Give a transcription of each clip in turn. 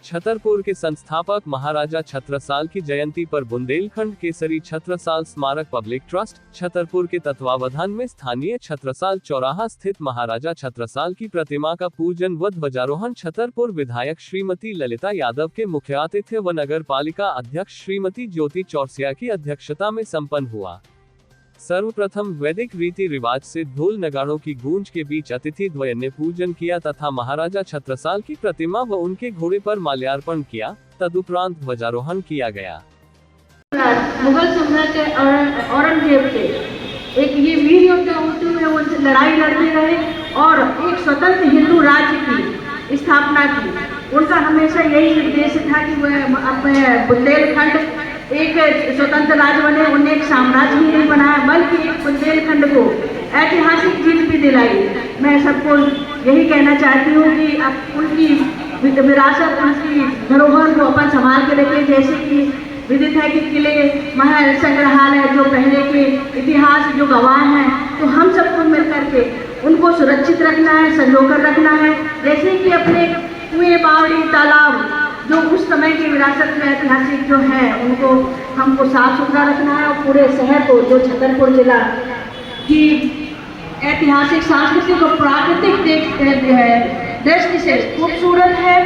छतरपुर के संस्थापक महाराजा छत्रसाल की जयंती पर बुंदेलखंड केसरी छत्रसाल स्मारक पब्लिक ट्रस्ट छतरपुर के तत्वावधान में स्थानीय छत्रसाल चौराहा स्थित महाराजा छत्रसाल की प्रतिमा का पूजन व ध्वजारोहण छतरपुर विधायक श्रीमती ललिता यादव के मुख्य आतिथ्य व नगर पालिका अध्यक्ष श्रीमती ज्योति चौरसिया की अध्यक्षता में संपन्न हुआ। सर्वप्रथम वैदिक रीति रिवाज से ढोल नगाड़ों की गूंज के बीच अतिथि द्वय ने पूजन किया तथा महाराजा छत्रसाल की प्रतिमा व उनके घोड़े पर माल्यार्पण किया। तदुपरांत ध्वजारोहण किया गया। मुगल सम्राट औरंगजेब के एक ये वीर योद्धा होते हुए वो लड़ाई लड़ते रहे और एक स्वतंत्र हिंदू राज्य की स्थापना की। उनका हमेशा यही उद्देश्य था कि वह अपने बुंदेलखंड एक स्वतंत्र राज्य बने। उन्हें एक साम्राज्य ही नहीं बनाया बल्कि एक बुंदेलखंड को ऐतिहासिक जीत भी दिलाई। मैं सबको यही कहना चाहती हूँ कि अब उनकी विरासत, उनकी धरोहर को अपन संभाल के रखें। जैसे कि विदित है कि किले, महल, संग्रहालय जो पहले के इतिहास जो गवाह हैं, तो हम सबको मिलकर के उनको सुरक्षित रखना है, संजो कर रखना है। जैसे कि अपने कुएं, बावड़ी, तालाब जो उस समय की विरासत में ऐतिहासिक जो है उनको हमको साफ सुथरा रखना है और पूरे शहर को, जो छतरपुर जिला की ऐतिहासिक, सांस्कृतिक और प्राकृतिक दृष्टि से खूबसूरत है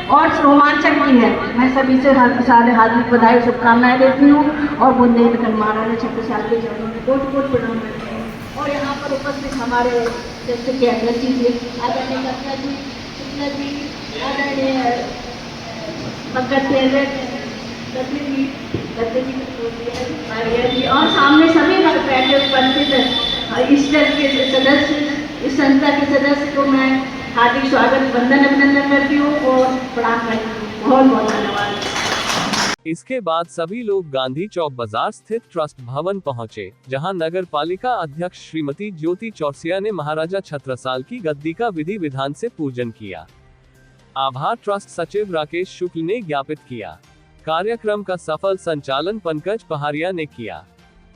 और रोमांचक भी है। मैं सभी से सारे हार्दिक बधाई शुभकामनाएं देती हूँ और बुंदेलखंड महाराजा छत्रसाल के चरणों में कोट-कोट प्रणाम करती हूँ। और यहाँ पर उपस्थित हमारे जैसे कि अध्यक्ष जी, आदरणीय कक्षा जी, शुक्ला जी, आदरणीय और सामने सभी बैठे उपस्थित ईस्टर के सदस्य, इस संस्था के सदस्य को मैं हार्दिक स्वागत, वंदन, अभिनंदन करती हूँ और प्रणाम करती हूँ। बहुत बहुत धन्यवाद। इसके बाद सभी लोग गांधी चौक बाजार स्थित ट्रस्ट भवन पहुंचे, जहां नगर पालिका अध्यक्ष श्रीमती ज्योति चौरसिया ने महाराजा छत्रसाल की गद्दी का विधि विधान से पूजन किया। आभार ट्रस्ट सचिव राकेश शुक्ल ने ज्ञापित किया। कार्यक्रम का सफल संचालन पंकज पहाड़िया ने किया।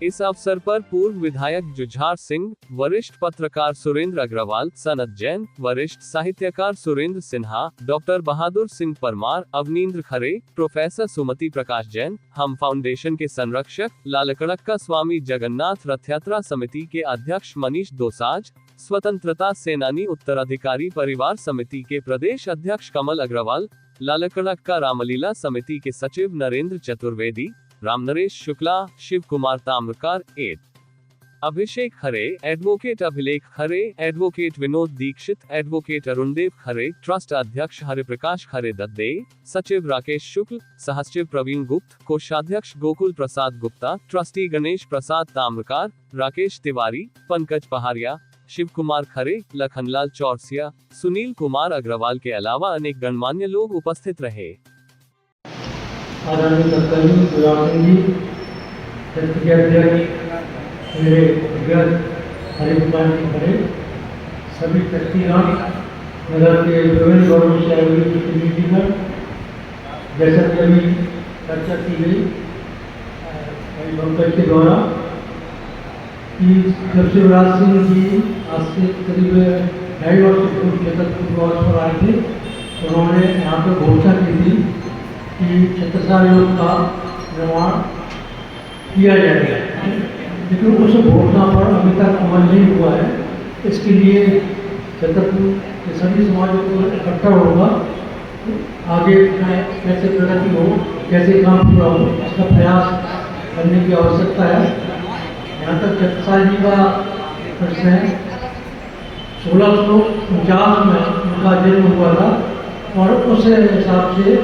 इस अवसर पर पूर्व विधायक जुझार सिंह, वरिष्ठ पत्रकार सुरेंद्र अग्रवाल, सनत जैन, वरिष्ठ साहित्यकार सुरेंद्र सिन्हा, डॉक्टर बहादुर सिंह परमार, अवनींद्र खरे, प्रोफेसर सुमति प्रकाश जैन, हम फाउंडेशन के संरक्षक लालकड़क्का स्वामी जगन्नाथ रथ यात्रा समिति के अध्यक्ष मनीष दोसाज, स्वतंत्रता सेनानी उत्तराधिकारी परिवार समिति के प्रदेश अध्यक्ष कमल अग्रवाल, लालकड़क्का रामलीला समिति के सचिव नरेंद्र चतुर्वेदी, रामनरेश शुक्ला, शिव कुमार ताम्रकार, एड. अभिषेक खरे, एडवोकेट अभिलेख खरे, एडवोकेट विनोद दीक्षित, एडवोकेट अरुणदेव खरे, ट्रस्ट अध्यक्ष हरिप्रकाश खरे दद्दे, सचिव राकेश शुक्ल, सहसचिव प्रवीण गुप्त, कोषाध्यक्ष गोकुल प्रसाद गुप्ता, ट्रस्टी गणेश प्रसाद ताम्रकार, राकेश तिवारी, पंकज पहाड़िया, शिव कुमार खरे, लखनलाल चौरसिया, सुनील कुमार अग्रवाल के अलावा अनेक गणमान्य लोग उपस्थित रहे। आदरणीय मेरे हरिप्रकाश खरे, सभी ट्रस्टीगण, नगर के विभिन्न गौरव से आयोजित प्रतिनिधिगण, जैसा कि अभी चर्चा की गई पंकज के द्वारा कि जब शिवराज सिंह जी आज से करीब 2.5 वर्ष पूर्व छतरपुर प्रवास पर आए थे, उन्होंने यहाँ पर घोषणा की थी कि छत्रसाल योग का निर्माण किया जाएगा, लेकिन उस घोषणा पर अभी तक अमल नहीं हुआ है। इसके लिए छतरपुर के सभी समाजों को इकट्ठा होगा, आगे कैसे प्रगति हो, कैसे काम पूरा हो, इसका प्रयास करने की आवश्यकता है। यहाँ तक छत्रसाल जी का प्रश्न है, 1649 में उनका जन्म हुआ था और उस हिसाब से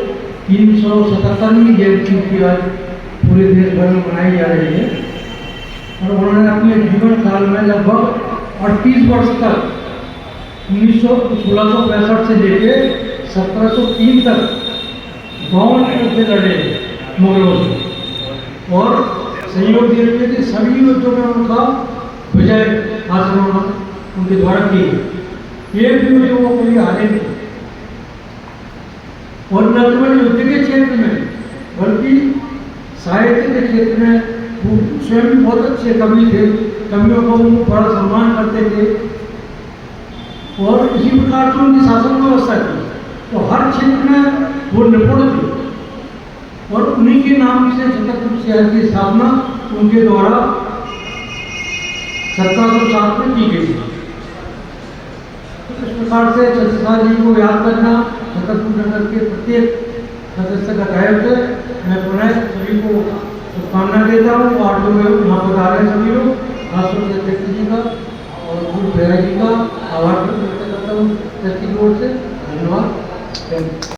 377वीं जयंती की आज पूरे देश भर में मनाई जा रही है। और उन्होंने अपने जीवन काल में लगभग 38 वर्ष तक 1665 से लेकर 1703 तक गौण युद्ध लड़े मुगलों से और सहयोग दिए थे। सभी युद्धों में उनका विजय हासिल होना उनके द्वारा की गई। एक भी युद्ध वो कभी हारे नहीं और न केवल युद्ध के क्षेत्र में बल्कि साहित्य के क्षेत्र में वो स्वयं भी बहुत अच्छे कवि थे। कवियों को वो बड़ा सम्मान करते थे और इसी प्रकार से उनकी शासन व्यवस्था थी। तो हर क्षेत्र में वो निपुण थे और उन्हीं के नाम से छतरपुर शहर की स्थापना उनके द्वारा 1707 में की गई। इस प्रकार से छत्रसाल जी को याद करना छतरपुर नगर के प्रत्येक सदस्य का दायित्व है। मैं पुनः सभी को शुभकामना देता हूँ और जो यहाँ पर आ रहे सभी लोग, खासतौर से अध्यक्ष जी का और गुरु बेरा जी का आभार व्यक्त करता हूँ की ओर से। धन्यवाद।